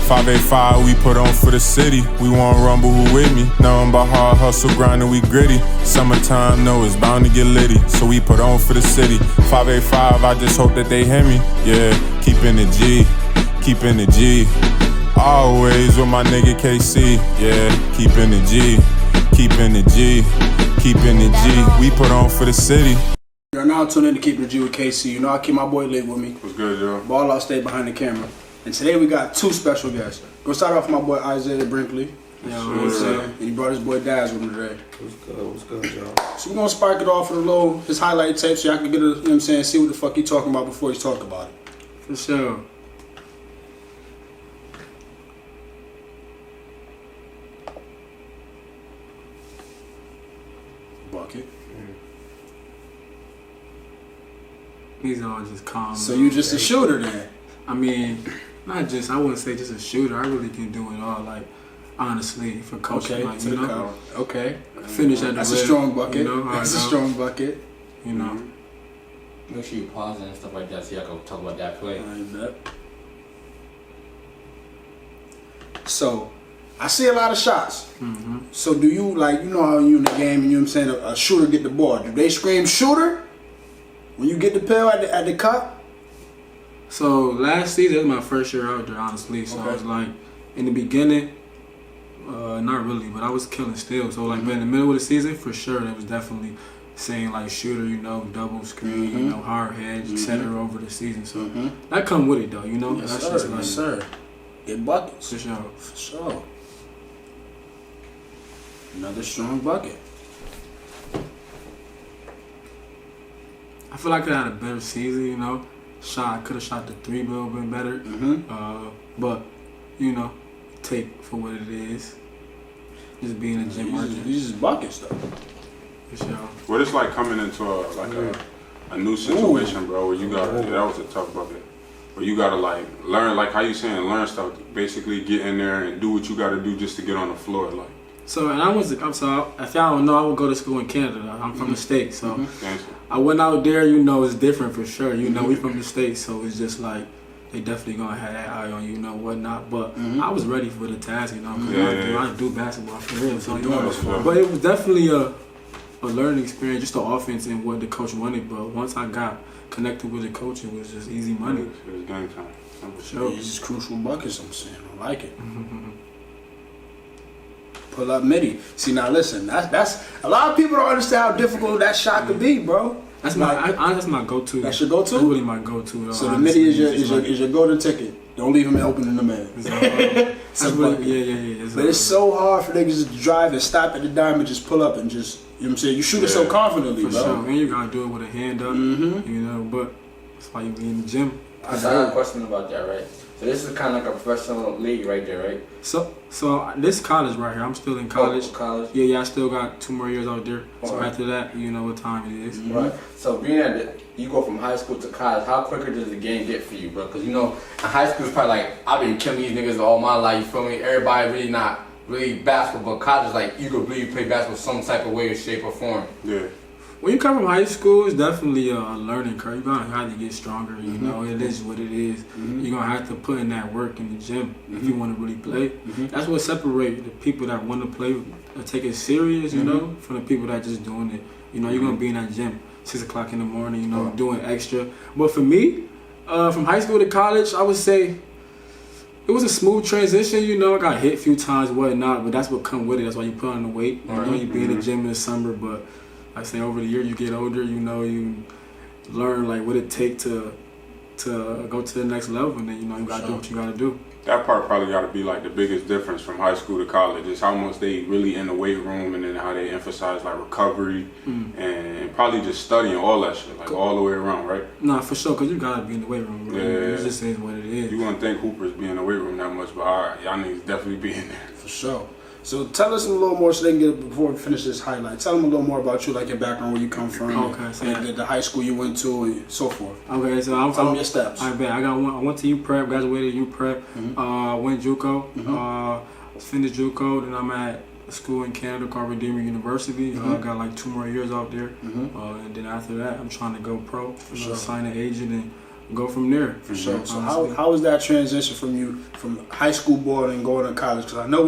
585, we put on for the city. We want rumble, who with me? Nothing but hard hustle, grinding, we gritty. Summertime, no, it's bound to get litty. So we put on for the city. 585, I just hope that they hear me. Yeah, keepin' the G, keepin' the G. Always with my nigga Kcee. Yeah, keepin' the G, keepin' the G, keepin' the G. We put on for the city. You're now tuned in to Keepin' the G with Kcee. You know I keep my boy Lit with me. What's good, yo? Ball out, stay behind the camera. And today we got two special guests. We're gonna start off with my boy Isaiah Brinkley. You know what I'm saying? And he brought his boy Daz with him today. What's good, y'all? So we're gonna spark it off with a little his highlight tape so y'all can get a, you know what I'm saying, see what the fuck he talking about before he's talking about it. For sure. Bucket. He's all just calm. So you just a shooter then? I mean, I wouldn't say just a shooter. I really can do it all, like, honestly, for coaching. Okay, like, to you the know, okay. finish at the That's rim, a strong bucket. You know, That's a strong bucket. You know. Make sure you pause and stuff like that so y'all can talk about that play. I bet. So, I see a lot of shots. So do you, like, you know how you in the game and you know what I'm saying, a shooter get the ball. Do they scream shooter when you get the pill at the cup? So last season was my first year out there, honestly. So I was like, in the beginning, not really, but I was killing still. So like, but in the middle of the season, for sure, it was definitely saying like shooter, you know, double screen, you know, hard hedge, etc. over the season. So that come with it though, you know. Yes, That's sir. just like, Yes, sir. Get buckets. For sure. For sure. Another strong bucket. I feel like I had a better season, you know. I could have shot the three, but a little bit better. But you know, take for what it is. Just being a gym merchant. These is buckets though. For sure. What it's like coming into a new situation, bro, where you gotta, that was a tough bucket. Where you gotta like learn, like how you saying, learn stuff, basically get in there and do what you gotta do just to get on the floor, like. So, and so if y'all don't know, I would go to school in Canada. I'm from the States, so I went out there, you know, it's different for sure. You know, we from the States, so it's just like, they definitely gonna have that eye on you, know, whatnot. But I was ready for the task, you know, because I do basketball for real. So, you know, but it was definitely a learning experience, just the offense and what the coach wanted. But once I got connected with the coach, it was just easy money. It was game time. For sure. These is crucial buckets, I'm saying. I like it. Pull up midi. See, now listen, that's a lot of people don't understand how difficult that shot could be, bro. That's my go-to. That's your go-to? That's really my go-to. So the midi is your golden ticket. Don't leave him open in the man. That's really, yeah. But it's so hard for niggas to drive and stop at the dime and just pull up and just, you know what I'm saying? You shoot it so confidently, for bro. sure. And you gotta do it with a hand up, you know, but that's why you be in the gym. I got a question about that, right? So this is kind of like a professional league right there, right? So this college right here, I'm still in college. Oh, college? Yeah, I still got 2 more years out there. So after that, you know what time it is. Right. So being that you go from high school to college, how quicker does the game get for you, bro? Because, you know, in high school, it's probably like, I've been killing these niggas all my life, you feel me? Everybody really not really basketball, but college, like, you could really play basketball some type of way or shape or form. Yeah. When you come from high school, it's definitely a learning curve. You're going to have to get stronger, you know. It is what it is. You're going to have to put in that work in the gym if you want to really play. That's what separates the people that want to play, take it serious, you know, from the people that just doing it. You know, you're going to be in that gym 6 o'clock in the morning, you know, doing extra. But for me, from high school to college, I would say it was a smooth transition, you know. I got hit a few times, whatnot, but that's what come with it. That's why you put on the weight. You know, you be in the gym in the summer, but I say over the year you get older, you know, you learn like what it take to go to the next level, and then you know you gotta do what you gotta do. That part probably gotta be like the biggest difference from high school to college is how much they really in the weight room, and then how they emphasize like recovery and probably just studying all that shit, like all the way around, right? Nah, for sure, cause you gotta be in the weight room, bro. Yeah. It just is what it is. You wouldn't think Hoopers be in the weight room that much, but alright, y'all niggas definitely be in there. For sure. So tell us a little more so they can get before we finish this highlight. Tell them a little more about you, like your background, where you come from, and the high school you went to, and so forth. Okay, so I'm from your steps. I bet I went to UPrep, graduated UPrep, went JUCO, finished JUCO, then I'm at a school in Canada called Redeemer University. I got like 2 more years out there, and then after that I'm trying to go pro, sign an agent and go from there. For sure. So how was that transition from you from high school ball and going to college? Because I know,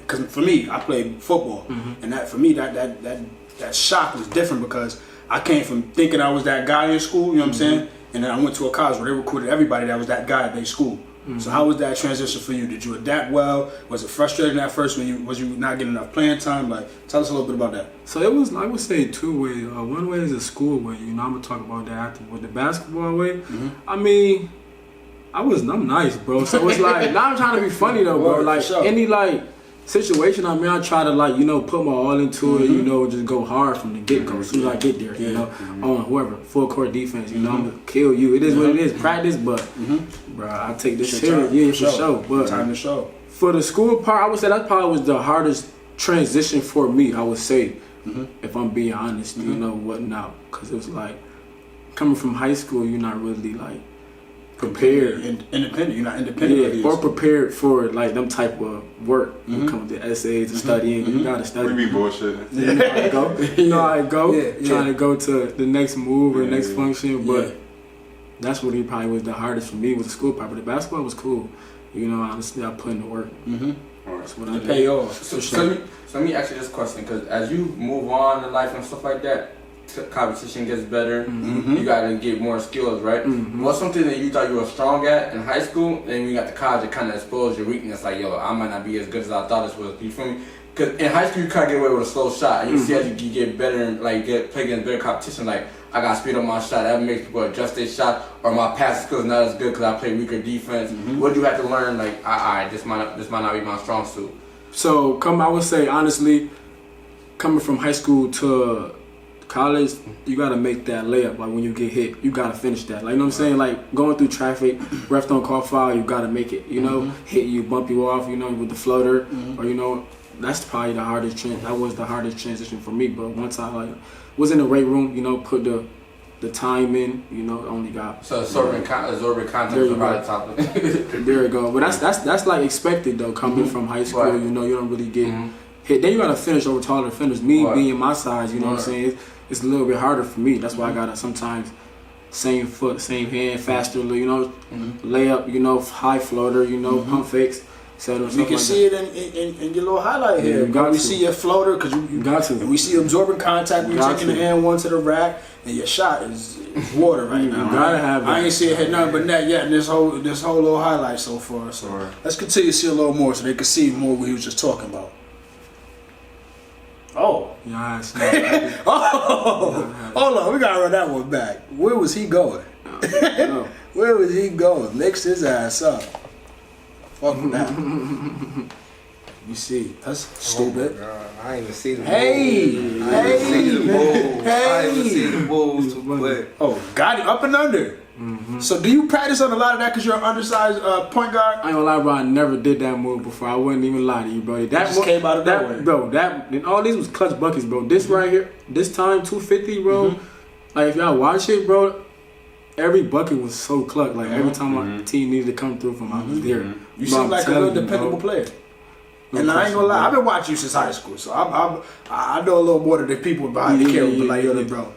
because for me, I played football, and that for me that shock was different because I came from thinking I was that guy in school. You know what I'm saying? And then I went to a college where they recruited everybody that was that guy at their school. So how was that transition for you? Did you adapt well? Was it frustrating at first when was you not getting enough playing time? Like, tell us a little bit about that. So it was, I would say, two ways. One way is a school way. You know, I'm gonna talk about that after. With the basketball way, I mean, I'm nice, bro. So it's like, now I'm trying to be funny though, bro. Like any situation I'm in, I try to put my all into it. You know, just go hard from the get go. As soon as I get there, you know, on whoever full court defense. You know, I'm gonna kill you. It is what it is. Practice, but bro, I take this serious. Yeah, for sure. But time to show. For the school part, I would say that probably was the hardest transition for me. I would say, if I'm being honest, you know, whatnot, because it was like coming from high school, you're not really like prepared, independent. You're not independent, or prepared for like them type of work. When it comes to essays and studying, you gotta study. We be bullshitting. You know how it go. You know how it go. Trying to go to the next move or next function, but that's what probably was the hardest for me was the school part. But the basketball was cool. You know, honestly, I put in the work. That's what I pay off. So let me ask you this question, because as you move on in life and stuff like that, competition gets better. You gotta get more skills, right? What's something that you thought you were strong at in high school, and when you got to college, it kind of exposed your weakness? Like, yo, I might not be as good as I thought this was. You feel me? Because in high school, you kind of get away with a slow shot, and you see as you get better and like play against better competition, like I got to speed up my shot. That makes people adjust their shot, or my passing skills not as good because I play weaker defense. What do you have to learn? Like, this might not be my strong suit. So I would say honestly, coming from high school to college, you gotta make that layup. Like when you get hit, you gotta finish that. Like, you know what I'm saying? Like going through traffic, ref don't call foul, you gotta make it. You know, hit you, bump you off. You know, with the floater, or you know, that's probably the hardest. That was the hardest transition for me. But once I was in the weight room, you know, put the time in, you know, only got absorbing content is about the top. There you go. But that's like expected though, coming from high school. You know, you don't really get hit. Then you gotta finish over taller defenders. Me being my size, you know what I'm saying? It's a little bit harder for me. That's why I gotta sometimes same foot, same hand, faster, you know, layup, you know, high floater, you know, pump fakes. We can see it in your little highlight here. We see your floater because you got to. And we see absorbing contact when you're taking the and one to the rack, and your shot is water right now. You gotta have that. I ain't see it hit nothing but net yet in this whole little highlight so far. So let's continue to see a little more so they can see more what he was just talking about. Oh. Yes. Hold on, we gotta run that one back. Where was he going? Where was he going? Mixed his ass up. Fuck that. You see, that's stupid. I ain't even see the Hey! I ain't even see the bulls. Oh, got it up and under. So do you practice on a lot of that because you're an undersized point guard? I ain't gonna lie, bro. I never did that move before. I wouldn't even lie to you, bro. That just came out of nowhere. Bro, and all these was clutch buckets, bro. This right here, this time 250, bro. Like if y'all watch it, bro, every bucket was so clutch. Like every time my team needed to come through from, I was there. You seem like a real dependable player. And I ain't gonna lie, I've been watching you since high school, so I know a little more than the people behind the camera. But like, yo, bro,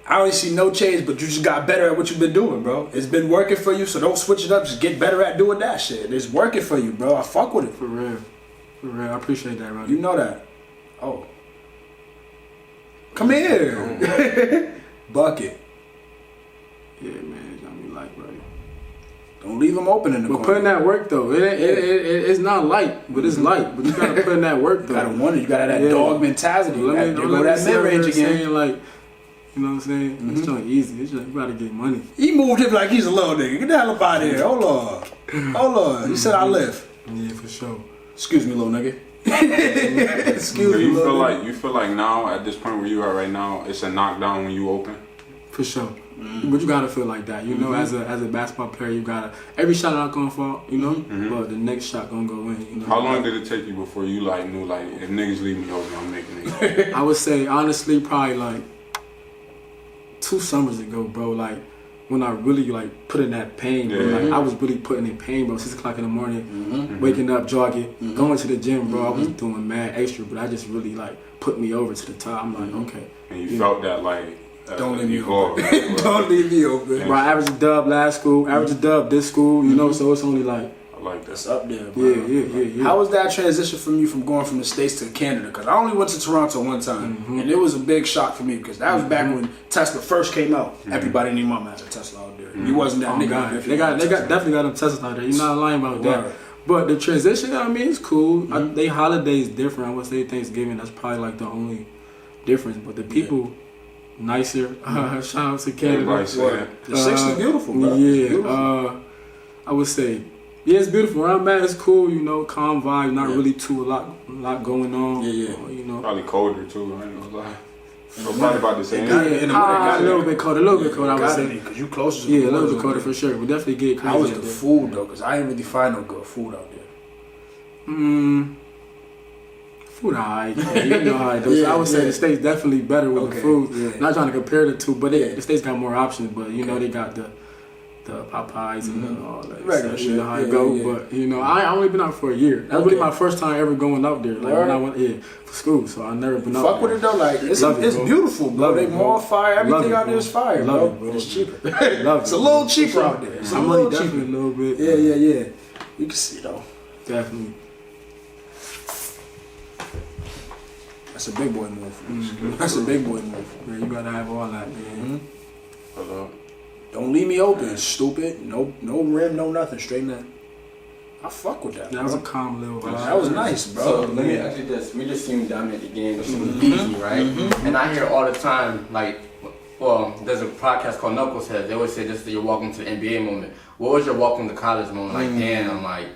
I don't see no change, but you just got better at what you've been doing, bro. It's been working for you, so don't switch it up. Just get better at doing that shit. It's working for you, bro. I fuck with it. For real. I appreciate that, bro. You know that. Oh. Come here. Bucket. Yeah, man. I mean, like, bro. Don't leave them open in the corner. But putting that work, though, it's not light, but it's light. But you gotta put in that work, though. You gotta want it. You gotta have that dog mentality. Let me that mid-range again. Saying, like, you know what I'm saying? It's not easy. It's just, you gotta get money. He moved him like he's a little nigga. Get the hell up out of here. Hold on. He said I lift. Yeah, for sure. Excuse me, little nigga. Excuse me, little nigga. You feel like now, at this point where you are right now, it's a knockdown when you open? For sure. But you gotta feel like that, you know. As a basketball player, you gotta every shot not gonna fall, you know. But the next shot gonna go in. You know. How long did it take you before you knew if niggas leave me open, I'm making it? I would say honestly, probably like 2 summers ago, bro. Like when I really put in that pain, bro. Like I was really putting in pain, bro. 6 o'clock in the morning, waking up, jogging, going to the gym, bro. I was doing mad extra, but I just really put me over to the top. I'm like, okay. And you felt that Don't leave me evolved. open. Don't leave me open. Right, average a dub last school, average a dub this school, you know, so it's only like, I like that. It's up there, bro. yeah. How was that transition from you from going from the States to Canada? Because I only went to Toronto one time, and it was a big shock for me because that was back when Tesla first came out. Everybody and their mama had a Tesla out there. He wasn't that oh nigga. God, if they he got had a Tesla. definitely got them Teslas out there. You're not lying about that. Right. But the transition, I mean, it's cool. They holidays different. I would say Thanksgiving. That's probably like the only difference. But the people nicer. Shout out to Canada. The 60 beautiful, bro. Yeah, Beautiful. I would say, yeah, it's beautiful. Where I'm at, it's cool. You know, calm vibe. Not really a lot going on. Yeah. You know, Probably colder too. I ain't gonna lie. So probably about the same. in the winter, a little bit colder. I would say. Because you closer to Yeah, the a little borders bit colder over for sure. We definitely get there. crazy. How was out the there. food though? Because I ain't really find no good food out there. Food alright. You know how it goes. I would say the States definitely better with the food. Yeah. Not trying to compare the two, but the States got more options. But you know they got the Popeyes and all that. Regular So, shit. you know how it go. Yeah. But you know, I only been out for a year. That was really my first time ever going out there. Like when I went for school. So I never been out Fuck there. with it though, like it's Love it, bro. beautiful, bro. Love They it, bro. more fire. Everything Love it, out there is fire, Love bro. it, bro. And it's cheaper. Love It's it, a little cheaper out there. It's a I'm little really cheaper. definitely a little bit. Yeah. You can see though. Definitely. That's a big boy move. That's a big boy move. Yeah, you gotta have all that, man. Don't leave me open, stupid. No rim, no nothing. Straight net. I fuck with that. That was a calm little vibe. That was nice, bro. So let me ask you this: we just seen you dominate the game, but she was beating you, right? And I hear all the time, like, well, there's a podcast called Knucklehead. They always say this is your welcome to the NBA moment. What was your welcome to college moment? Like, damn, I'm like,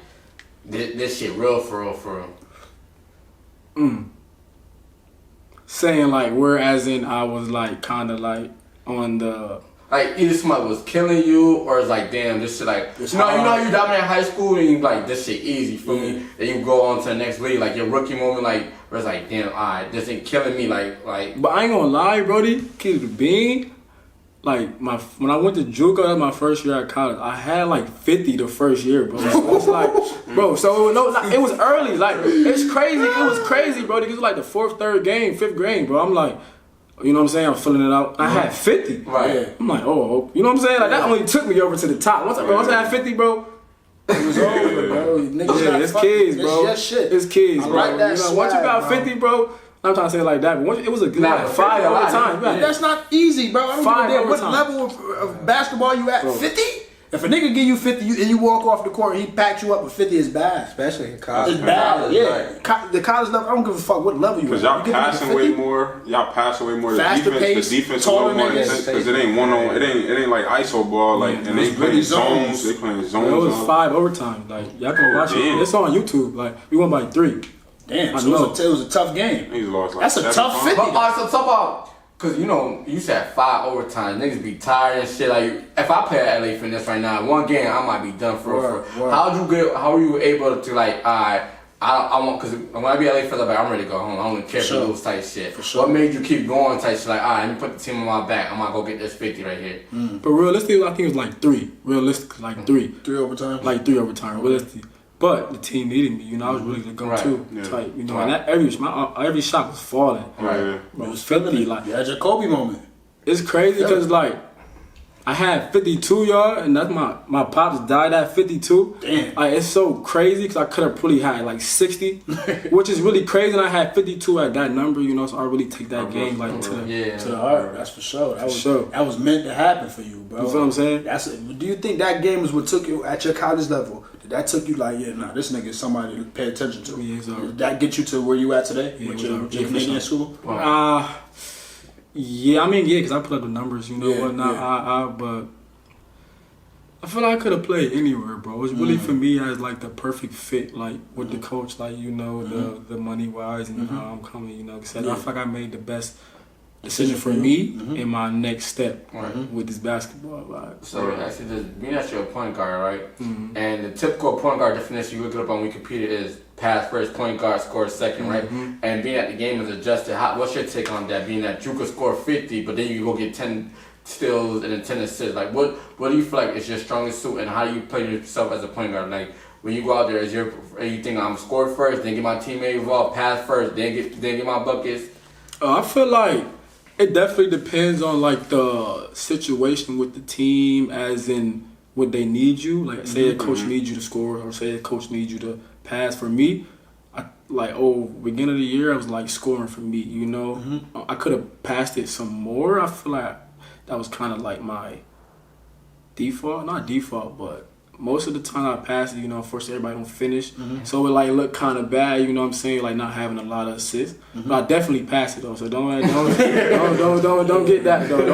this shit real for real. Saying like, whereas in I was like kind of like on the. Like either somebody was killing you, or it's like, damn, this shit like, you know, you dominate high school and you like, this shit easy for me. Then you go on to the next league, like your rookie moment, like where it's like, damn, alright, this ain't killing me, like. But I ain't gonna lie, brody, Key to the Bean. Like when I went to JUCO, that was my first year at college. I had like 50 the first year, bro. So it's like, bro. So it was early. Like it's crazy. It was crazy, bro. It was like the fifth grade, bro. I'm like, you know what I'm saying? I'm filling it out. I had 50. Right. I'm like, oh, you know what I'm saying? Like that only took me over to the top. Once I had 50, bro. It was over, bro. Niggas Yeah, not it's fucking- kids, bro. It's just shit. It's kids, I bro. like that You know, once you swag, got bro. 50, bro. I'm trying to say it like that, but once, it was a good like 5 all the time. But that's not easy, bro. I don't Five give a damn what overtime. level of basketball you at. 50? If a nigga give you 50 and you walk off the court and he packs you up with 50, it's bad. Especially in college. It's bad, yeah. Right. The college level, I don't give a fuck what level you at. Because y'all You give me passing 50? way more. Y'all passing way more. The Faster defense, pace, the defense is a taller little more niggas. intense because it ain't one on. It ain't like ISO ball. Like and they It's playing really zones. zones. They playing It zones. was 5 overtime. Like y'all can watch damn. it. It's on YouTube. Like we won by 3. Damn, I so know. it was a tough game. He's lost like That's a 7 tough times. 50. But alright, so talk about, cause you know, you said 5 overtime, niggas be tired and shit. Like if I play at LA Fitness right now, one game I might be done for. Word. How are you able to like, alright, I want, cause when I be at LA Fitness, I'm like, I'm ready to go home. I don't even care for sure. those type shit. For sure. What made you keep going type shit? Like, alright, let me put the team on my back. I'm gonna go get this 50 right here. But realistically, I think it was like 3. Realistic, like 3. 3 overtime. Like 3 overtime. Realistically. But the team needed me, you know. I was really the go-to Yeah. type, you know. Right. And that every shot was falling. Right. Bro, it was 50. Like Yeah, Jacoby moment. it's crazy because like I had 52, y'all, and that's my pops died at 52. Damn. Like it's so crazy because I could have probably had like 60, which is really crazy. And I had 52 at that number, you know. So I really take that game like to the. Yeah. To the heart, that's for sure. That sure. was meant to happen for you, bro. You feel what I'm saying? Do you think that game is what took you at your college level? Did that took you like, yeah, nah, this nigga is somebody to pay attention to? Yeah, it's over. Did that get you to where you at today Yeah, with it your, was over. Yeah, for Canadian sure. school? Yeah, I mean, yeah, because I put up the numbers, you know, Yeah, whatnot. yeah. But I feel like I could have played anywhere, bro. It was really for me as like the perfect fit, like with the coach, like you know, the money wise and how I'm coming, you know. Cause I feel like I made the best decision for me in my next step with this basketball vibe. So actually, just being that you're a point guard, right? And the typical point guard definition you look it up on Wikipedia is pass first, point guard score second, right? And being at the game is adjusted. What's your take on that? Being that you could score 50, but then you go get 10 steals and then 10 assists. Like, what do you feel like is your strongest suit, and how do you play yourself as a point guard? Like, when you go out there, you think I'm score first, then get my teammate involved, pass first, then get my buckets? I feel like It definitely depends on like the situation with the team, as in what they need you. Like say a coach needs you to score, or say a coach needs you to pass. For me, beginning of the year I was like scoring for me. You know, I could have passed it some more. I feel like that was kind of like my not default, but most of the time I pass it, you know, force everybody don't finish. So it like look kind of bad, you know what I'm saying, like not having a lot of assists. But I definitely pass it though, so don't get that though.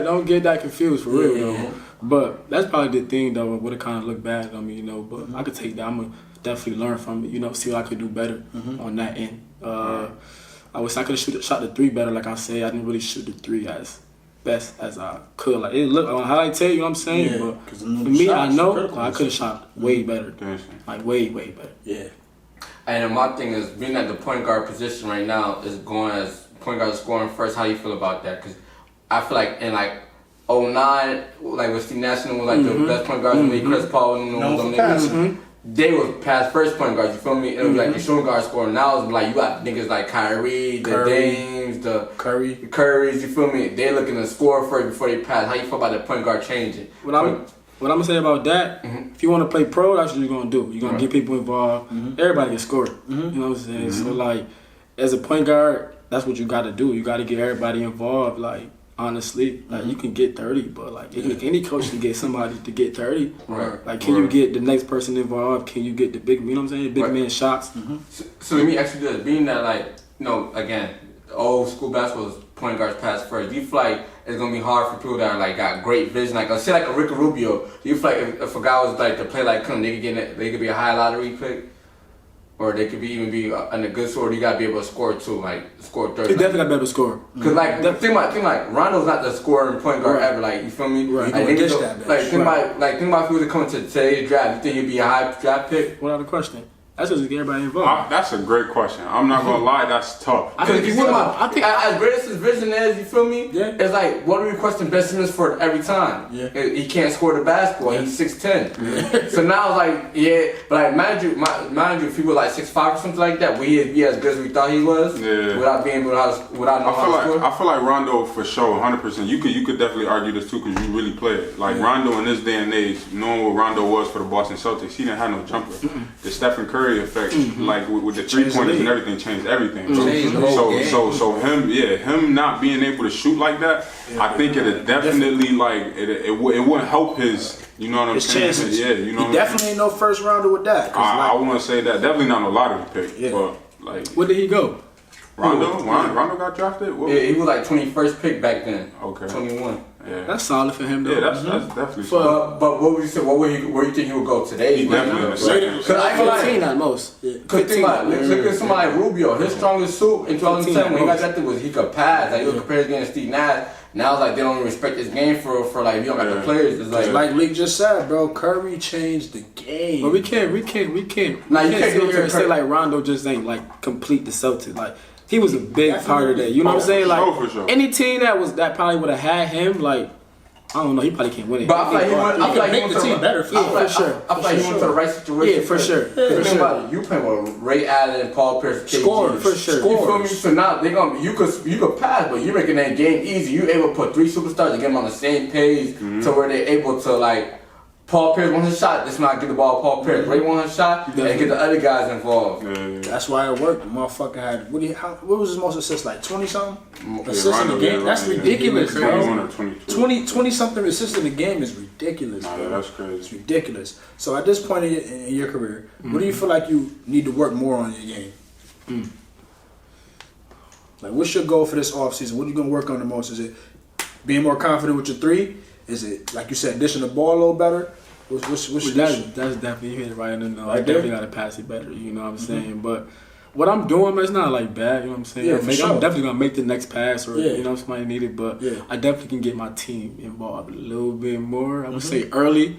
Don't get that confused for real though. But that's probably the thing though, would have kind of looked bad on me, you know. But I could take that. I'm gonna definitely learn from it, you know, see what I could do better on that end. I wish I could have shot the 3 better, like I said. I didn't really shoot the 3 as best as I could. Like it looked on highlight tape, you know what I'm saying? Yeah, but for me, I know I could have shot way better. Like way better. Yeah. And then my thing is, being at the point guard position right now is going as point guard scoring first. How do you feel about that? Because I feel like in like 09, like with Steve National was like the best point guards in the league, Chris Paul and them niggas. They were past first point guards, you feel me? It was like the shooting guard scoring. Now it's like you got niggas like Kyrie, the Dames, the Currys, you feel me? They looking to score first before they pass. How you feel about the point guard changing? What I'm gonna say about that, if you want to play pro, that's what you're gonna do. You're gonna get people involved. Everybody can score. You know what I'm saying? So like, as a point guard, that's what you got to do. You got to get everybody involved. Like honestly, like you can get 30, but like any coach can get somebody to get 30. Like can you get the next person involved? Can you get the big, you know what I'm saying? Big man shots. So let me ask you this: being that like, you know, again, old school basketball point guards pass first. Do you feel like it's gonna be hard for people that are like got great vision, like say like a Ricky Rubio? Do you feel like if a guy was like to play like him, they could be a high lottery pick, or they could even be in a good score? You gotta be able to score too, like score 30. He definitely got to be able to score. Cause like think like Rondo's not the scoring point guard ever. Like you feel me? Right. Like, think about if he was to come to today's draft, you think he'd be a high draft pick? Without a question. That's just get everybody involved. That's a great question. I'm not gonna lie, that's tough. I think as great as his vision is, you feel me? Yeah. It's like, what are we requesting Ben Simmons for every time? Yeah. He can't score the basketball. Yeah. He's 6'10". So now it's like, but like mind you, if he was like 6'5" or something like that, would he be as good as we thought he was? Yeah. Without knowing how to score? I feel like Rondo for sure, 100%. You could definitely argue this too, because you really play it. Like Rondo in this day and age, knowing what Rondo was for the Boston Celtics, he didn't have no jumper. The Stephen Curry effect. Like with the 3-pointers and everything, changed everything. So him not being able to shoot like that, I think it definitely like it wouldn't help his. You know what I'm saying? Chances. Yeah, you know. He definitely ain't no first rounder with that. I wouldn't say that. Definitely not a lottery pick. But like, where did he go? Rondo got drafted. Yeah, he was like 21st pick back then. Okay. 21. Yeah. That's solid for him though. Yeah, that's definitely solid. But what would you say? Where you think he would go today? He's definitely in the second. Because I feel like 15 at most. Cause think about it, look at somebody like Rubio. His strongest suit in 2010 when he got drafted was he could pass. Like you compare his game to Steve Nash. Now it's like they don't even respect his game for like if you don't got the players. It's like Leak just said, bro. Curry changed the game. But we can't. Now you can't sit here and say like Rondo just ain't like complete the Celtics. Like he was a big part of that. You know what I'm saying? Like any team that probably would have had him like. I don't know. He probably can't win it. But I feel like he went the team better. For sure. I feel like he went to the right situation. Yeah, for sure. Think about it. You playing with Ray Allen, Paul Pierce, KG. Score for sure. You feel me? So now you could pass, but you're making that game easy. You able to put 3 superstars and get them on the same page to where they're able to like. Paul Pierce wants a shot. Let's not get the ball. Paul Pierce. Ray wants a shot and get the other guys involved. That's why it worked. The motherfucker had what was his most assists, like 20 something assists in the game? That's ridiculous, bro. 20 something assists in the game is ridiculous, bro. That's crazy. It's ridiculous. So at this point in your career, what do you feel like you need to work more on your game? Like, what's your goal for this offseason? What are you gonna work on the most? Is it being more confident with your 3? Is it, like you said, dishing the ball a little better? What's that's definitely, you hit it right in the know. I definitely got to pass it better, you know what I'm saying? But what I'm doing, man, it's not like bad, you know what I'm saying? Yeah, I'm definitely going to make the next pass or, you know, somebody need it. But I definitely can get my team involved a little bit more. I would say early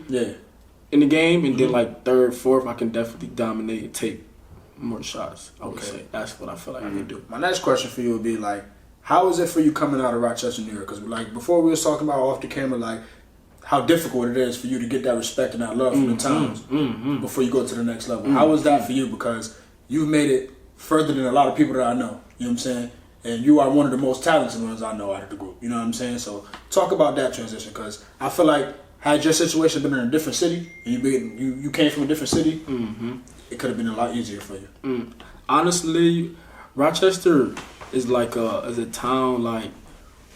in the game, and then like 3rd, 4th, I can definitely dominate and take more shots. I would say that's what I feel like I can do. My next question for you would be like, how is it for you coming out of Rochester, New York? Because like before we was talking about off the camera, like how difficult it is for you to get that respect and that love from the towns before you go to the next level. How was that for you? Because you've made it further than a lot of people that I know. You know what I'm saying? and you are one of the most talented ones I know out of the group. You know what I'm saying? So talk about that transition, because I feel like had your situation been in a different city, and you came from a different city, it could have been a lot easier for you. Honestly, Rochester is like a town like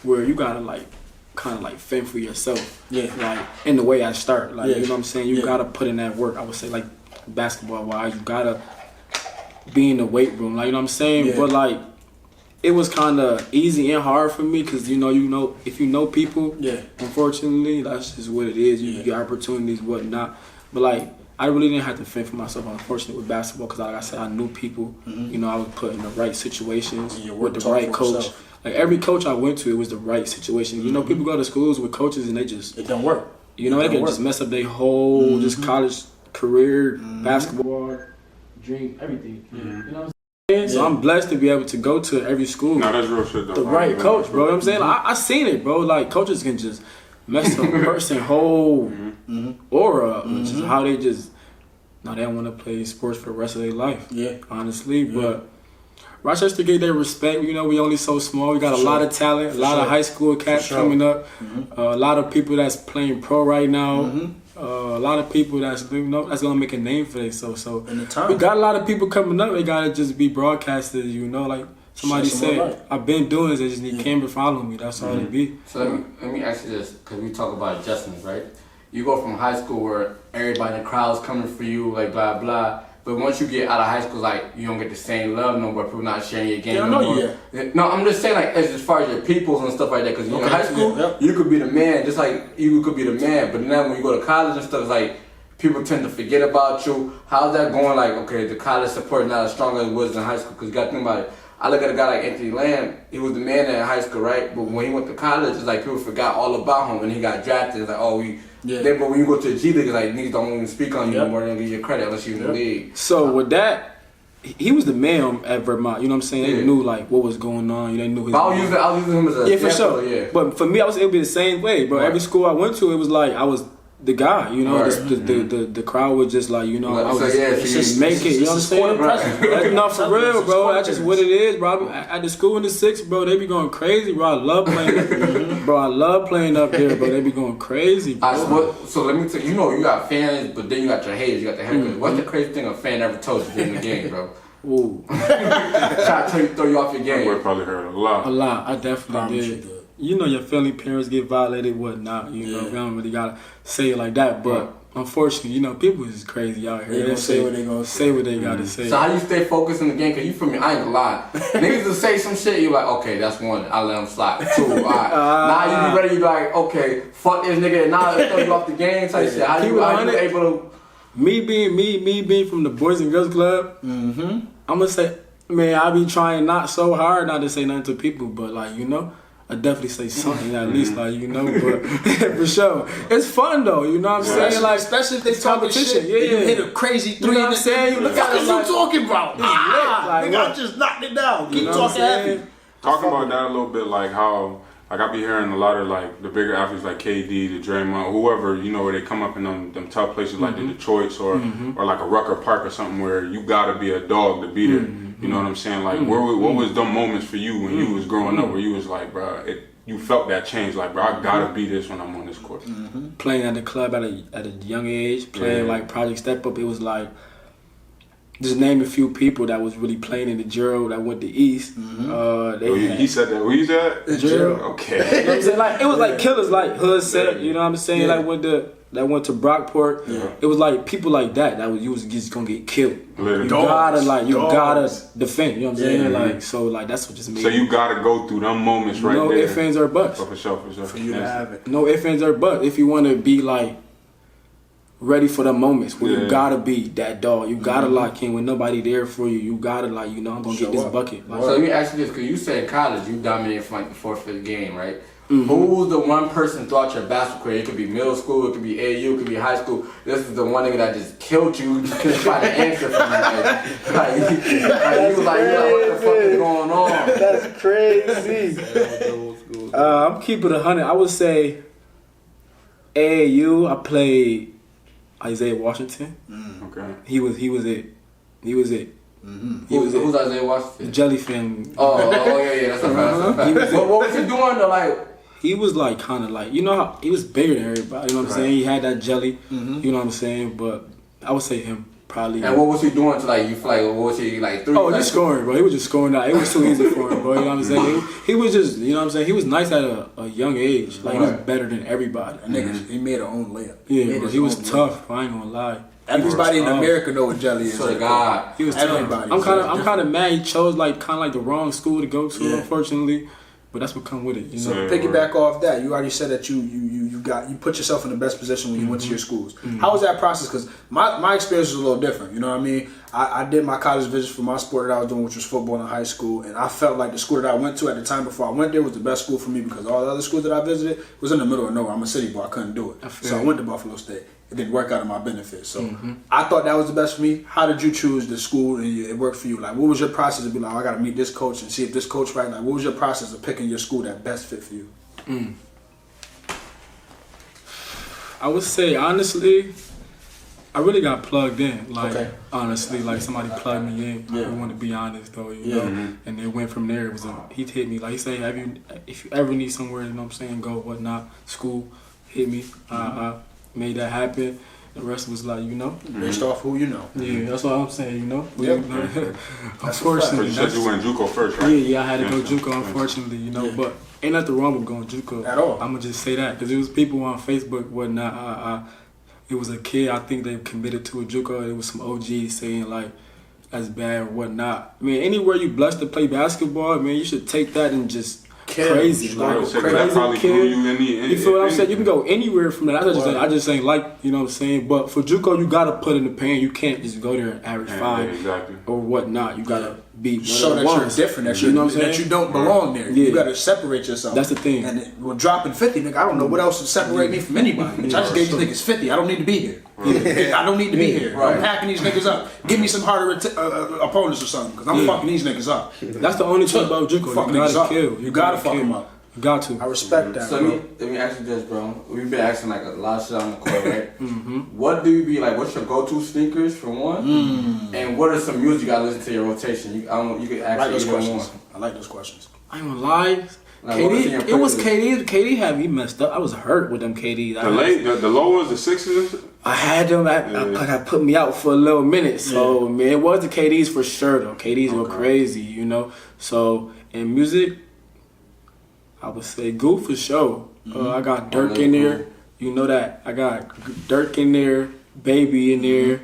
where you gotta like kind of like fend for yourself. Yeah. Like in the way I start, like you know what I'm saying. You Yeah. gotta put in that work. I would say like basketball wise, you gotta be in the weight room. Like you know what I'm saying. Yeah. But like it was kind of easy and hard for me because you know if you know people. Yeah. Unfortunately, that's just what it is. You get opportunities, whatnot. But like I really didn't have to fend for myself, unfortunately, with basketball because, like I said, I knew people. You know, I was put in the right situations with the right coach. Like every coach I went to, it was the right situation. You know, people go to schools with coaches and it don't work. You know, they can just mess up their whole just college career, basketball, dream, everything. You know what I'm saying? So I'm blessed to be able to go to every school. No, that's real shit though. The right coach, bro. You know what I'm saying? Like, I seen it, bro. Like coaches can just mess up a person's whole aura, which is how they just they don't want to play sports for the rest of their life. Yeah. Honestly, but Rochester get their respect. You know, we only so small. We got a lot of talent, a lot of high school cats coming up, a lot of people that's playing pro right now. A lot of people that's that's gonna make a name for themselves. So we got a lot of people coming up. They gotta just be broadcasted. You know, like somebody said, I've been doing this. I just need camera following me. That's all it be. So let me ask you this, because we talk about adjustments, right? You go from high school where everybody in the crowd's coming for you, like blah blah. But once you get out of high school, like you don't get the same love no more. People not sharing your game no more. No, I'm just saying like as far as your peoples and stuff like that. Because in high school, you could be the man, just like you could be the man. But now when you go to college and stuff, it's like people tend to forget about you. How's that going? Like okay, the college support is not as strong as it was in high school. Because you got to think about it. I look at a guy like Anthony Lamb. He was the man in high school, right? But when he went to college, it's like people forgot all about him. And he got drafted. It's like Then, but when you go to the G League, it's like niggas don't even speak on you anymore. They don't give you credit unless you're in the league. So with that, he was the man at Vermont. You know what I'm saying? They knew like what was going on. They knew his. I was using him as a for sure. Yeah. But for me, it would be the same way, bro. Every school I went to, it was like I was the guy. You know, the crowd was just like I was just make it. You know what I'm saying? That's not for real, bro. That's just what it is, bro. At the school in the 6, bro, they be going crazy, bro. I love playing, bro. I love playing up there, bro. They be going crazy, bro. So let me tell you, you got fans, but then you got your haters, you got the haters. What's the crazy thing a fan ever told you during the game, bro? Ooh. Try to throw you off your game. I probably heard a lot. A lot. I definitely did. You know your family, parents get violated, whatnot. You know, we don't really gotta say it like that. But unfortunately, people is crazy out here. They say what they gonna say. What they gotta say. So how you stay focused in the game? Cause you feel me? I ain't gonna lie. Niggas will say some shit. You like, okay, that's one. I let them slide. 2, all right. Now you be ready. You be like, okay, fuck this nigga. And now they throw you off the game type shit. How you able to? Me being from the Boys and Girls Club. I'm gonna say, man, I be trying not so hard not to say nothing to people, but like I definitely say something at least, like but for sure, it's fun though. You know what I'm saying? Like especially if they talking shit, you hit a crazy 3. You know what I'm saying? You look at what you talking about? Like, nigga, I just knocked it down. Keep talking heavy. Talking about that a little bit, like how. Like I be hearing a lot of like the bigger athletes like KD, the Draymond, whoever, where they come up in them tough places like the Detroits or like a Rucker Park or something where you gotta be a dog to be there. You know what I'm saying? Like what was them moments for you when you was growing up where you was like, bro, you felt that change, like bro, I gotta be this when I'm on this court. Playing at the club at a young age, playing like Project Step Up, it was like just name a few people that was really playing in the Gerald that went to East. He said that. Where you at? Gerald. Okay. You know what I'm saying? Like it was like killers like Hood said. You know what I'm saying? Like that went to Brockport. It was like people like that you was just gonna get killed. You gotta defend. You know what I'm saying? Like so like that's what just made. So you gotta go through them moments right there. No ifs, ands, or buts. For sure. For you to have it. No ifs, ands, or buts. If you want to be like ready for the moments where you gotta be that dog. You gotta lock in when nobody there for you. You gotta I'm gonna get this bucket. So let me ask you this, because you said in college you dominated from like the 4th, 5th game, right? Who was the one person throughout your basketball career? It could be middle school, it could be AU, it could be high school. This is the one nigga that just killed you. You just couldn't find an answer from him. You was like, what the fuck is going on? That's crazy. I'm keeping 100. I would say AAU. I played Isaiah Washington. Okay. He was it. Who's Isaiah Washington? Jellyfin. Oh, yeah, that's a fact. What was he doing though? Like, he was like kind of like, you know how he was bigger than everybody. You know what I'm saying? He had that jelly. You know what I'm saying? But I would say him probably. And what was he doing to like you feel like what was he like? Just scoring, bro. He was just scoring out. It was too easy for him, bro. You know what I'm saying? He was just, you know what I'm saying? He was nice at a young age. Like he was better than everybody. Niggas, he made her own layup. Yeah, bro, he was tough. I ain't gonna lie. Everybody in America know what jelly is. Swear to God, he was everybody. tough. I'm kind of mad. He chose like kind of like the wrong school to go to, unfortunately. But that's what come with it. You know? So piggyback off that, you already said that you put yourself in the best position when you went to your schools. How was that process? Because my experience was a little different. You know what I mean? I did my college visits for my sport that I was doing, which was football in high school, and I felt like the school that I went to at the time before I went there was the best school for me because all the other schools that I visited was in the middle of nowhere. I'm a city boy, I couldn't do it. So I went to Buffalo State. It didn't work out in my benefit. So I thought that was the best for me. How did you choose the school and it worked for you? Like, what was your process to be like, I got to meet this coach and see if this coach right? Like, what was your process of picking your school that best fit for you? I would say, honestly, I really got plugged in. Like, honestly, like somebody plugged me in. I want to be honest, though, you know? And it went from there. He hit me. Like, he said, if you ever need somewhere, you know what I'm saying, go, whatnot, school, hit me. Made that happen. The rest was like, you know. Based off who you know. Yeah, that's what I'm saying, you know. Unfortunately, you said you went JUCO first, right? Yeah, I had to go JUCO, unfortunately, you know. But ain't nothing wrong with going JUCO at all. I'm gonna just say that because it was people on Facebook, whatnot. It was a kid. I think they committed to a JUCO. It was some OGs saying like that's bad or whatnot. I mean, anywhere you blessed to play basketball, man, you should take that and just. Crazy, like crazy kid. You feel what I'm saying? You can go anywhere from that. I just ain't like, you know what I'm saying. But for JUCO, you gotta put in the pain. You can't just go there and average 5 or whatnot. You gotta be show that you're different. That you know what I'm saying. That you don't belong there. You gotta separate yourself. That's the thing. And we're dropping 50, nigga. I don't know what else would separate me from anybody. I just gave these niggas 50. I don't need to be here. I don't need to be here. I'm packing these niggas up. Give me some harder opponents or something, because I'm fucking these niggas up. That's the only thing about JUCO. You gotta kill. You gotta fuck them up. You got to. I respect that. So let me ask you this, bro. We've been asking like a lot of shit on the court, right? What do you be like? What's your go-to sneakers for one? And what are some music you gotta listen to your rotation? I don't know. You could ask those questions. I like those questions. I ain't gonna lie. Like, KD, it was KD. KD had me messed up. I was hurt with them KD. The low ones, the sixes. I had them. I got put me out for a little minute. So man, it was the KDs for sure though. KDs were crazy, you know. So in music, I would say Goo for sure. I got Dirk in there. You know that. I got Dirk in there, Baby in there.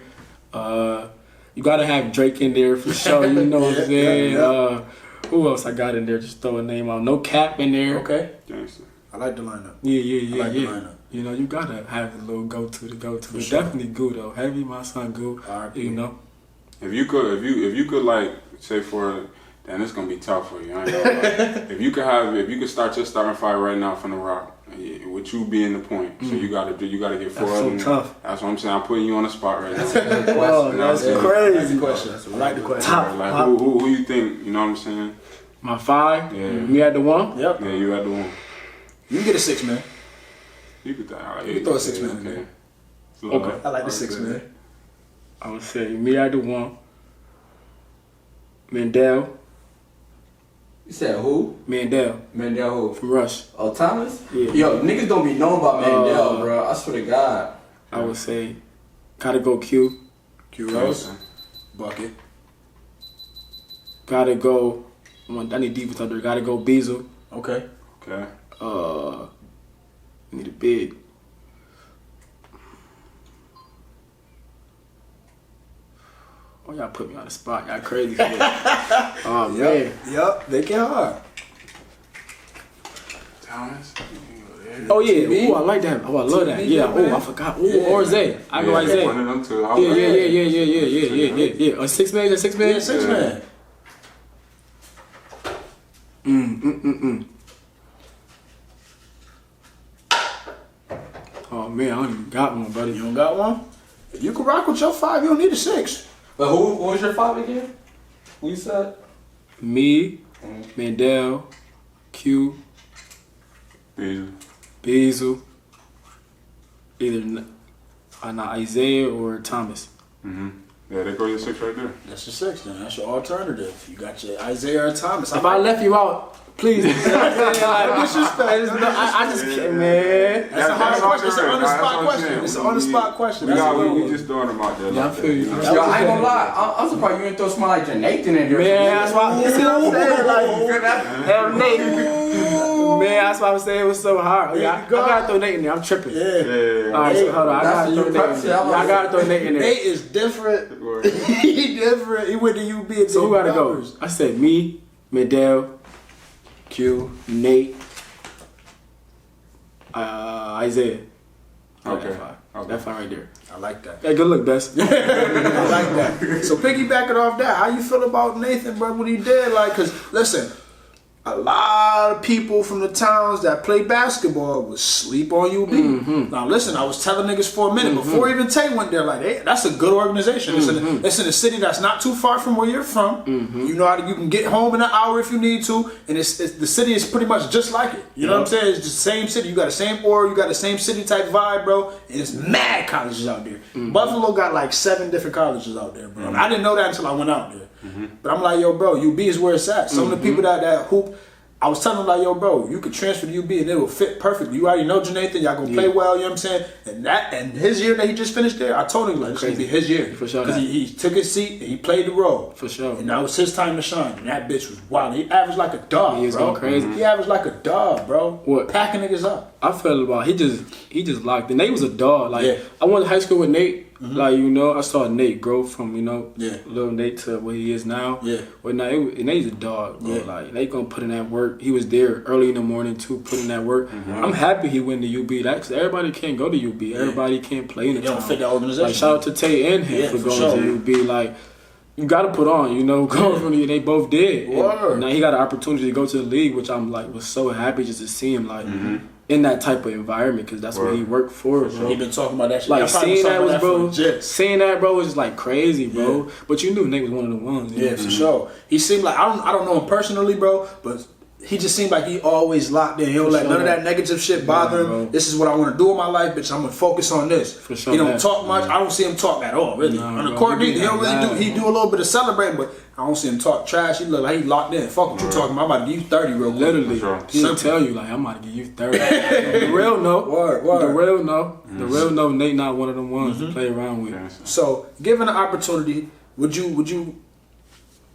You gotta have Drake in there for sure. You know what I'm saying? Who else I got in there? Just throw a name out. No Cap in there. Okay. I like the lineup. Yeah. The lineup. You know, you gotta have a little go-to to go to. But definitely Goo though. Heavy, my son Goo. You know. If you could like say for. Then it's gonna be tough for you. I ain't gonna lie. If you could start your starting five right now from the rock, with you being the point, so you gotta get four of them. That's so tough. That's what I'm saying. I'm putting you on the spot right now. That's a good question. That's crazy. I like the question. Top. Like who you think? You know what I'm saying? My 5. Yeah. You had the 1. Yep. Yeah, you had the 1. You can get a 6 man. You could throw a 6 man in there. Okay. I like the 6 man. I would say me had the 1. Mandel. You said who? Mandel who? from Rush. Oh, Thomas? Yeah. Yo, niggas don't be knowing about Mandel, bro. I swear to God. I would say, gotta go Q. Q Rose. Bucket. Gotta go. I need defense under. Gotta go Beazle. Okay. Need a big. Oh, y'all put me on the spot. Y'all crazy. Oh man. Yep. They get hard. Thomas. Oh yeah. Oh, I like that. Oh, I love that. Yeah. Oh, I forgot. Oh, or Zay. I go Isaiah. One of them two. Yeah. A 6 man. A 6 man. Yeah, 6 man. Oh man, I don't even got one, buddy. You don't got one? If you can rock with your 5, you don't need a 6. But who was your 5 again? Who you said? Me, Mandel, Q, Beazle, either not Isaiah or Thomas. Yeah, Yeah, there go your 6 right there. That's your 6 then. That's your alternative. You got your Isaiah Thomas. If I left you out, please. Like, disrespect. I just can't, man. That's a hard question. It's an on-the-spot question. It's an on-the-spot question. We just throwing them out there. Yeah, I feel you. Yo, I ain't gonna lie. I'm surprised you didn't throw somebody like Nathan in there. Man, that's why. You see what I'm saying? Like, damn Nate. Man, that's why I'm saying it was so hard. I gotta throw Nate in there. I'm tripping. Yeah. All right, so hold on. I gotta throw Nate in there. I gotta throw Nate in there. Nate is different. He different. He went to UB. So who gotta go? I said me, Medell, Q, Nate, Isaiah. Okay. That's fine right there. I like that. Hey, good look, Bess. I like that. So piggybacking off that, how you feel about Nathan, bro, what he did? Like, cause listen, a lot of people from the towns that play basketball would sleep on UB. Now listen, I was telling niggas for a minute before even Tay went there, like, hey, that's a good organization. It's in a city that's not too far from where you're from. You know you can get home in an hour if you need to, and it's the city is pretty much just like it. You know what I'm saying? It's just the same city. You got the same aura, you got the same city type vibe, bro. And it's mad colleges out there. Buffalo got like 7 different colleges out there, bro. I didn't know that until I went out there. But I'm like, yo, bro, UB is where it's at. Some of the people that hoop, I was telling them, like, yo, bro, you could transfer to UB and it will fit perfectly. You already know Jonathan, y'all gonna play well, you know what I'm saying? And his year that he just finished there, I told him, like, it's gonna be his year. For sure. Because he took his seat and he played the role. For sure. And that was his time to shine. And that bitch was wild. He averaged like a dog, He is bro. going crazy. He averaged like a dog, bro. What? Packing niggas up. I felt about he just locked in. Nate was a dog. Like Yeah. I went to high school with Nate. Like, you know, I saw Nate grow from, you know, Yeah. little Nate to what he is now. Yeah. But now Nate's a dog, bro. Yeah. Like Nate gonna put in that work. He was there early in the morning too, putting that work. I'm happy he went to UB. That's everybody can't go to UB. Everybody can't play in the They don't town. fit that organization. Like shout out to Tay and him Yeah, for for going sure. to UB. Like you gotta put on, you know, going from the, they both did. And Word. now he got an opportunity to go to the league, which I'm like was so happy just to see him like in that type of environment because that's what he worked for. Bro. He been talking about that shit. Like Y'all probably seeing that talking was, about bro. for legit. Seeing that, bro, was like crazy, bro. Yeah. But you knew Nate was one of the ones. You Yeah, know? for sure. He seemed like I don't know him personally, bro, but he just seemed like he always locked in. He don't let none of that negative shit bother him. bro. This is what I want to do in my life, bitch. I'm gonna focus on this. For sure, He don't man. talk much. I don't see him talk at all, really. Nah, On the bro, court, he neither. He don't really loud, do. He bro. do a little bit of celebrating, but I don't see him talk trash. He look like he locked in. Fuck what you talking about. I'm about to give you 30 real quick. Literally, For sure. he'll tell you like I'm about to give you 30. The real no, Word. the real no, the real no. Nate not one of them ones to play around with. So, given the opportunity, would you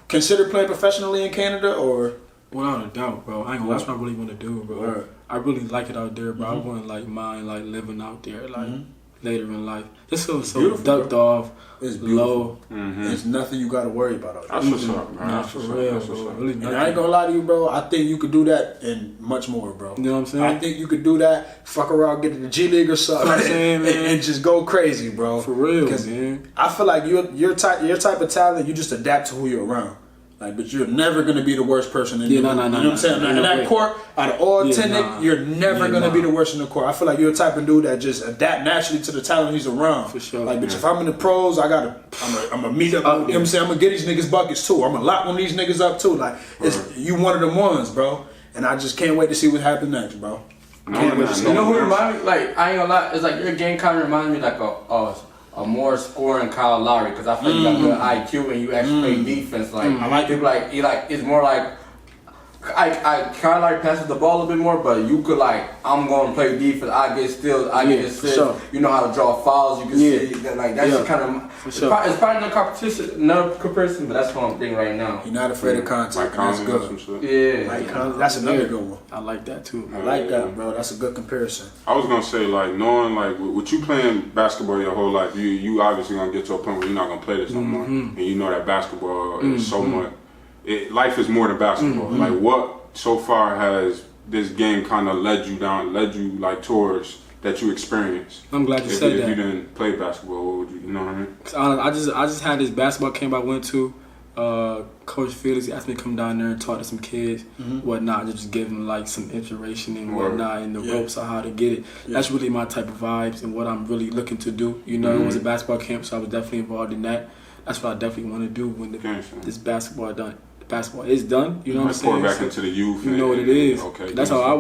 consider playing professionally in Canada or? Without a doubt, bro. I ain't gonna. That's what I really want to do, bro. Word. I really like it out there, bro. I wouldn't like mind like living out there, like later in life. Just so beautiful, ducked off, It's beautiful. low. There's nothing you gotta worry about out there. That's what's up, man. Nah, That's for what's up. real, That's what's bro. up. Really And I ain't nothing. gonna lie to you, bro. I think you could do that and much more, bro. You know what I'm saying? I think you could do that, fuck around, get to the G League or something, That's what I'm saying, man. and just go crazy, bro. For real, Because man. I feel like your type of talent, you just adapt to who you're around. Like, but you're never gonna be the worst person in the Yeah, room. no, You know what I'm saying? no, in no that way. court, out of all Yeah, 10, nah. you're never Yeah, gonna be nah. the worst in the court. I feel like you're the type of dude that just adapt naturally to the talent he's around. For sure. Like, bitch, if I'm in the pros, I'm gonna meet up. You know what I'm saying? I'm gonna get these niggas buckets too. I'm gonna lock one of these niggas up too. Like, you one of them ones, bro. And I just can't wait to see what happens next, bro. You know who remind me? Like, I ain't gonna lie. It's like your game kind of reminds me like a more scoring Kyle Lowry because I feel like you got good IQ and you actually play defense. Like I like it. Like it's more like Kyle Lowry passes the ball a little bit more, but you could like I'm going to play defense. I get steals. I get assists. sure. You know how to draw fouls. You can see that, like that's Yeah. just kind of. For It's sure. probably no comparison, but that's what I'm thinking right now. You're not afraid of contact. Like That's Conley or some good. shit. Yeah. Like, that's another good one. I like that too. I like that, bro. That's a good comparison. I was gonna say, like, knowing, like, with you playing basketball your whole life, you obviously gonna get to a point where you're not gonna play this no more, and you know that basketball is so much. Life is more than basketball. Like, what so far has this game kind of led you like towards that you experienced? I'm glad you If said that. you didn't play basketball, what would you know what I mean? 'Cause I just had this basketball camp I went to. Coach Felix asked me to come down there and talk to some kids, whatnot, just give them like some inspiration and whatnot and the ropes on how to get it. That's really my type of vibes and what I'm really looking to do. You know, it was a basketball camp, so I was definitely involved in that. That's what I definitely want to do when this basketball done. Basketball is done. You know what I'm saying? Pour back into the youth. You know what it is. Okay. That's how I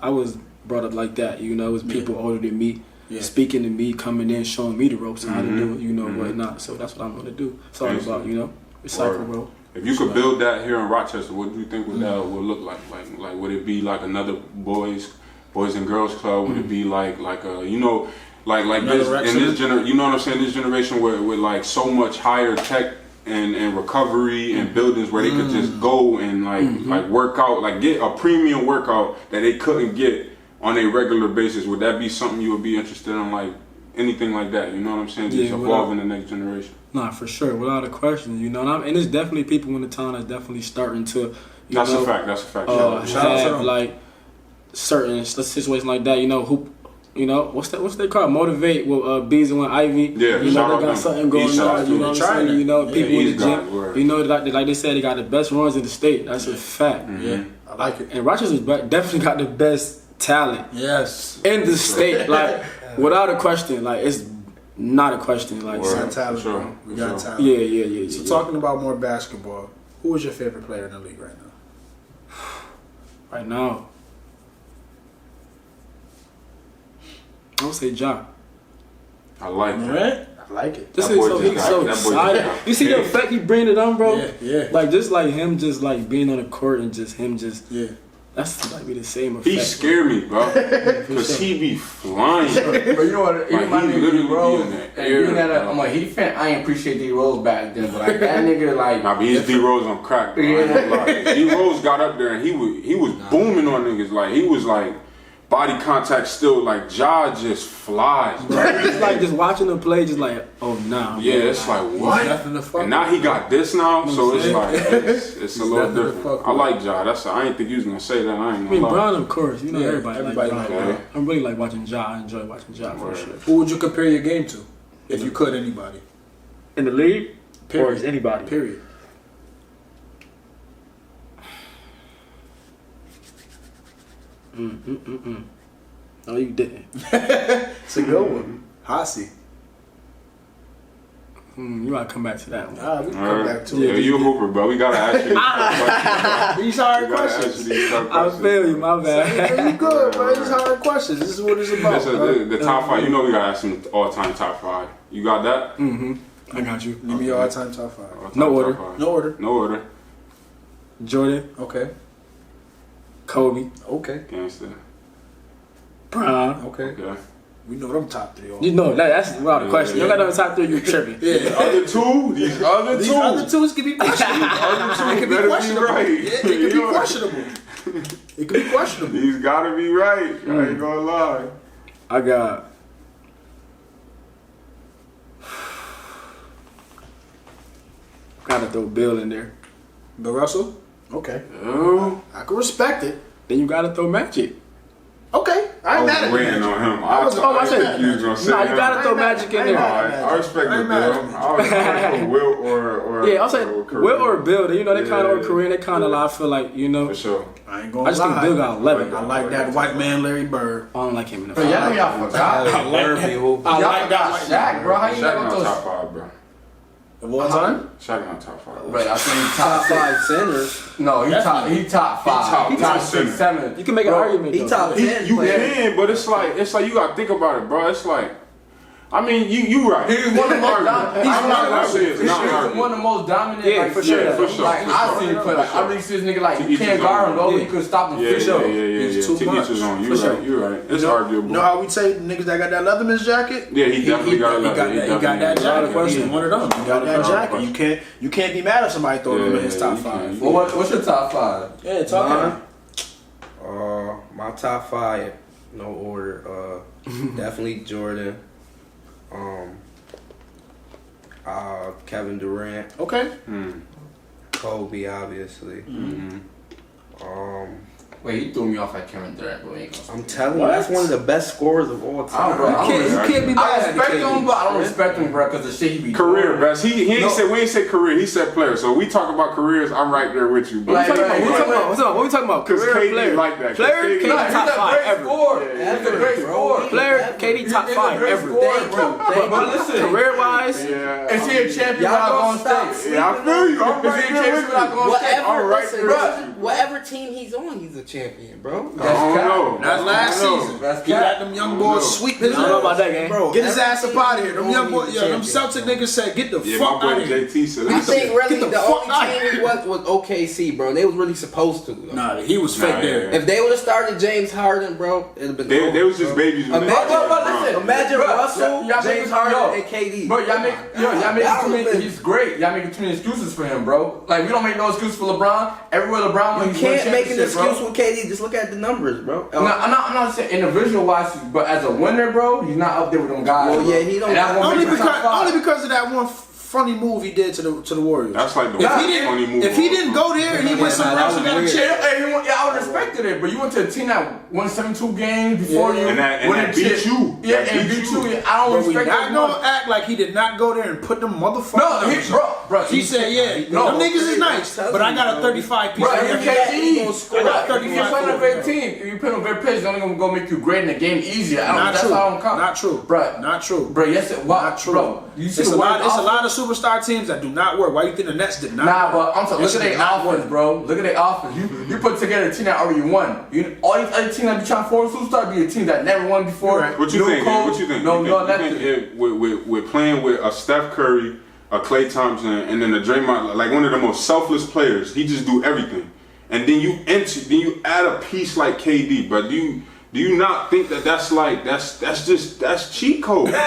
was brought up like that. You know, it was people older than me speaking to me, coming in, showing me the ropes, how to do it, you know, whatnot. So that's what I'm gonna do. It's all about, you know, recycle, bro. If you could build that here in Rochester, what do you think that would look like? Like would it be like another boys and girls club? Would it be like a, you know, like this in this you know what I'm saying? This generation with like so much higher tech and recovery and buildings where they could just go and like work out, like get a premium workout that they couldn't get on a regular basis. Would that be something you would be interested in, like anything like that? You know what I'm saying? Just evolving the next generation. Nah, for sure, without a question. You know, and there's definitely people in the town that's definitely starting to. That's a fact. Have like certain situations like that. You know who. You know what's they call motivate with Bees and Ivy. Yeah, you know they got something going on. You know what I'm saying? You know people in the gym. You know like they said, they got the best runs in the state. That's a fact. Yeah, I like it. And Rochester's definitely got the best talent. Yes, in the state, like without a question. Like it's not a question. Like we got talent, bro. We got talent. Yeah. So talking about more basketball, who is your favorite player in the league right now? Right now. I would say Ja. I like it. Right? I like it. This is so excited. You see the effect he bring it on, bro? Yeah. Like just like him just like being on the court and just him just that's like be the same effect. He scare me, bro. Cause he be flying. But you know what? Like, he literally be in that air. I'm a Heat fan. I ain't appreciate D Rose back then, but like that nigga, like nah, but he's D Rose on crack. Bro. D Rose got up there and he was booming on niggas. Like he was like body contact still. Like Ja just flies, bro. It's like just watching him play, just like yeah, it's like what? And now he got this now, so it's like it's a little different. I like Ja. I ain't think you was gonna say that. I ain't gonna lie. Brown, of course. You know everybody like like Brown. I'm really like watching Ja. I enjoy watching Ja for sure. Who would you compare your game to, if you could? Anybody in the league, period. Or is anybody? Period. No, you didn't. It's a good one. Hossie. You gotta come back to that one. Alright, we can come back to it. You a hooper, bro. We gotta ask you these hard questions. I feel you, my bad. You good, bro. These hard questions. This is what it's about. The top five. You know we gotta ask them all-time top five. You got that? I got you. Give me your all-time top five. No order. No order. Jordan. Okay. Kobe. Okay. Gangsta. Bron. Okay. We know them top three. You know that's without a question. You don't got no top three. You tripping? These other twos can be questionable. It can be questionable. Right. Yeah, it can be questionable. It can be questionable. These gotta be right. I ain't gonna lie. I gotta throw Bill in there. Bill Russell? Okay. Oh. I can respect it. Then you gotta throw Magic. Okay. I ain't mad at waiting on him. I said you was gonna say you gotta throw Magic in there. I respect the Bill. I was put Will or yeah, I'll say Will or Bill. You know they kind of or Korean. They kind of I feel like for sure. I ain't gonna lie. I just think Bill got 11. I like that white man Larry Bird. I don't like him in the But y'all forgot. I Y'all got Shaq, bro. How you Shaq never not throw top five, bro. Of all time? Shaq not top five. But I think top five centers. No, he top five. He top 6, 7. You can make an argument. He top 10. You can, but it's like you gotta think about it, bro. It's like, I mean, you right. He's one of the most dominant. He's one of the most dominant. Yeah, like, for sure. For sure. Like I see him play. Like I really see this nigga like you can't guard him though. You could stop him. Yeah. He's too much. You're right. It's arguable. You know how we say niggas that got that Leatherman's jacket? Yeah, he definitely got that. He got that jacket. He's one of them. He got that jacket. You can't be mad if somebody throw him in his top five. Well, what's your top five? Yeah, talk my top five, no order. Definitely Jordan. Kevin Durant. Okay. Kobe, obviously. Wait, he threw me off at Kevin Durant, but I'm telling you, that's one of the best scorers of all time. You can't be mad I at respect him, but I don't respect him, bro, because the shit he be career doing. best. We ain't say career. He said player. So we talk about careers. I'm right there with you. Bro. What we talking about? Because Career KD player. like that. Player, KD top 5 ever. He's a great scorer. Player, KD top 5 ever. But listen, career wise, is he a champion without going state? Yeah, I feel you. I'm right there with you. Whatever team he's on, he's a a champion, bro. That's I don't know. That's last season. That's He cap. let them young boys sweep his I don't know about ass. that game. Bro, Get his every ass up out of here. Them young boys, he's yo, them champion, Celtic bro. niggas said, get the Yeah, fuck my out boy of here. JT said I that. think really Get the the fuck only out team was OKC, bro. They was really supposed to. Though. Nah, he was Nah, fake yeah, there. yeah. If they would have started James Harden, bro, it'd have been. They was just babies. when they Imagine- started But LeBron. listen, Imagine bro, Russell, y'all James make- Harden, yo, and KD. Bro, y'all make That too many. would've been- He's great. Y'all making too many excuses for him, bro. Like we don't make no excuse for LeBron. Everywhere LeBron went, You he's won can't make an championship, bro. excuse with KD. Just look at the numbers, bro. No, I'm not saying individual wise, but as a winner, bro, he's not up there with them guys. Well, bro. yeah, he don't- And that's what Only makes him top five. because of that one funny move he did to the Warriors. That's like the If he funny didn't, move. if he didn't go there and he went somewhere else and got a weird. chip, I would have respected it, but you went to a team that won 72 games before you, And that won a beat chip. you. Yeah, That and beat beat you. you. I don't but we respect not that gonna much. act like he did not go there and put them motherfuckers. No, numbers bro, up. bro. He said, yeah, No. them niggas is nice, but I got a 35 piece. Bro, of you everything. can't He gonna eat. score. I got You 35 can't on a score. great team. If you put on a great place, it's only gonna make you great in the game easier. Not That's true. how I don't count. Not true. Bro. Not true. Bro, yes, it was. Not true. Bro, you see It's the a lot. way It's a lot of superstar teams that do not work. Why you think the Nets did not? Nah, but I'm talking. This Look at did their not offense, work. bro. Look at their offense. You put together a team that already won. All these other teams that be trying to force superstar be a team that never won before. Right. What you No think? coach, What you think? No, you no, think, nothing. you think with playing with a Steph Curry, a Klay Thompson, and then a Draymond, like one of the most selfless players. He just do everything, and then you add a piece like KD, but do you not think that's cheat code? Like,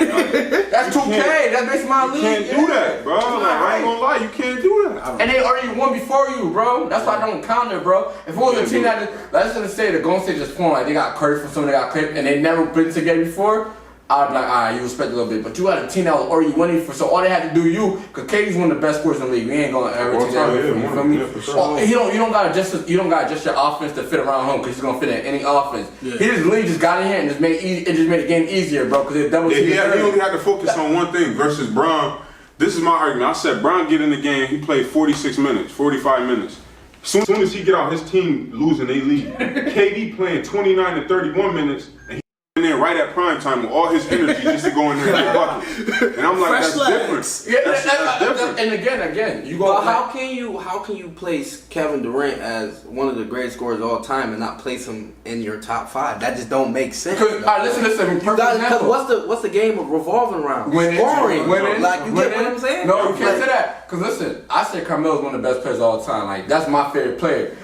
That's 2K. That's basically my you league. can't do that, bro. Like, I ain't gonna lie, you can't do that. And they already won before you, bro. That's why I don't count it, bro. If it was a team that, let's just say the Golden State just formed, like they got Curry from someone, they got Clay, and they never been together before, I'd be like, alright, you respect a little bit. But you had a team that was already winning so all they had to do because KD's one of the best scorers in the league. We ain't gonna ever take that away from you, feel me? Yeah, for sure. Oh, you don't gotta adjust your offense to fit around home because he's gonna fit in any offense. Yeah. He just literally just got in here and just made the game easier, bro, because it double Yeah, team. he only had to focus on one thing versus Bron. This is my argument. I said Bron get in the game, he played 46 minutes, 45 minutes. Soon as he get out, his team losing they lead. KD playing 29 to 31 minutes, and he in there right at prime time with all his energy just to go in there and get buckets. And I'm like, Fresh that's legs. different. That's different. And again, you go. But how can you place Kevin Durant as one of the greatest scorers of all time and not place him in your top 5? That just don't make sense. All right, listen. Because what's the game of revolving around? Scoring. Like you get what I'm saying? No, you can't say that. Cause listen, I said Carmelo's one of the best players of all time. Like that's my favorite player.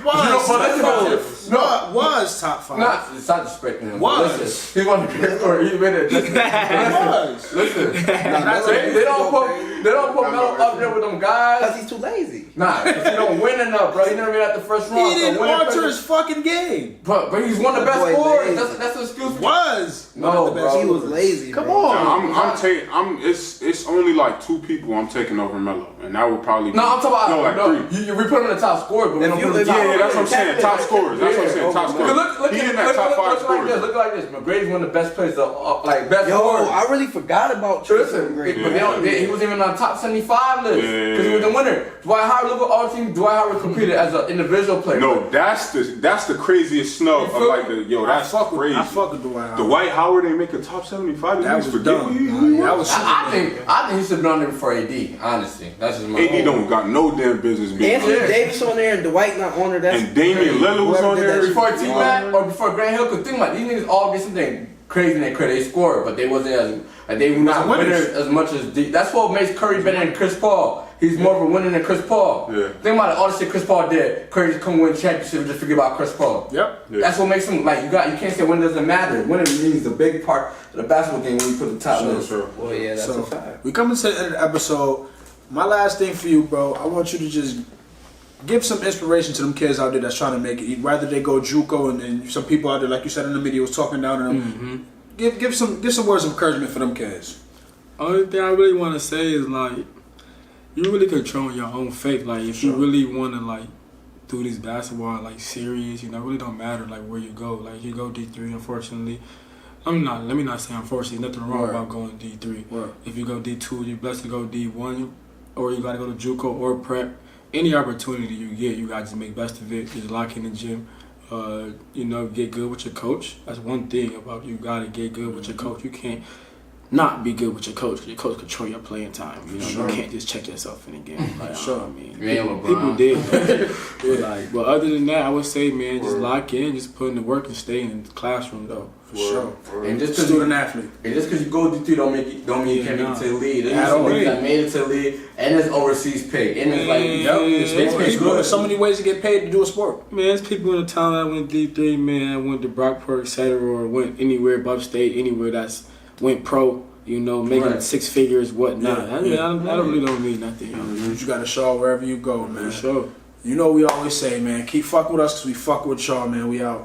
Was top 5. It's not disrespecting him. Was. Listen, he's one of the best scorers. He's been it. Was. Listen. They don't put Melo up there with them guys. Because he's too lazy. Nah, cause he don't win enough, bro. He never made out the first round. He didn't so winning alter players- his fucking game. But he's one of the That best boy scorers. lazy. That's an excuse. Was. No, One of the best bro. He was scorers. lazy. Come bro. on. It's only like 2 people I'm taking over Melo, and that would probably be No, I'm talking about like 3. we put him in the top scorer, but we If don't you- put him in if the top. you- Yeah, that's what I'm saying. Top scorers. That's what I'm saying. Top scorers. Look, He in that top 5 scorers. Look like this. McGrady's one of the best players, best Yo, scorers. I really forgot about Listen, Tristan but he wasn't even on the top 75 list because he was the winner. Dwight Howard, look at all the teams Dwight Howard competed as an individual player. No, that's the craziest snub of like that's crazy. I fuck with Dwight Howard. Dwight Howard ain't make a top 75. That Niggas was forget dumb. who he That was. was I think he should have been on there before AD. Honestly, that's just my. AD don't got no damn business being on Anthony there. Davis on there and Dwight not on there. That's And Damian Lillard was Whoever on did there that Before T-Mac or before Grant Hill, because think about it, these niggas all did something crazy in their career. They scored, but they wasn't they were not winners as much as that's what makes Curry better than Chris Paul. He's more of a winner than Chris Paul. Yeah. Think about it, all the shit Chris Paul did. Curry just come win championship and just forget about Chris Paul. Yep. Yeah. That's what makes him like you can't say winning doesn't matter. Winning means a big part of the basketball game when you put the top list. Sure. Well, yeah, that's So a fact. we coming to the end of the episode. My last thing for you, bro, I want you to just give some inspiration to them kids out there that's trying to make it. Rather they go JUCO and some people out there, like you said in the video, was talking down to them. Give some words of encouragement for them kids. Only thing I really want to say is like, you really control your own fate. Like if you really want to like do this basketball like serious, it really don't matter like where you go. Like you go D3, unfortunately. Let me not say unfortunately. Nothing wrong Right. about going D3. Right. If you go D2, you're blessed to go D1, or you gotta go to JUCO or prep. Any opportunity you get, you gotta just make best of it. Just lock in the gym. Get good with your coach. That's one thing about you gotta get good with your coach. You can't not be good with your coach. 'Cause your coach control your playing time. You know, Sure. you can't just check yourself in the game. Like, Sure. I mean, You ain't people LeBron. did. But other than that, I would say, man, just lock in, just put in the work and stay in the classroom though. For sure. And just cause Student athlete. And just because you go D3 don't mean you can't make it to the league. There's At some all. niggas that made it to the league and it's overseas pay. And it's like, There's people, there's so many ways to get paid to do a sport. Man, there's people in the town that went D3, man, that went to Brockport, etc., or went anywhere above state, anywhere that's went pro, you know, making 6 figures, whatnot. Yeah, I mean, yeah. I don't really don't mean nothing, you know. You got to show wherever you go, man. For sure. You know what we always say, man. Keep fucking with us because we fuck with y'all, man. We out.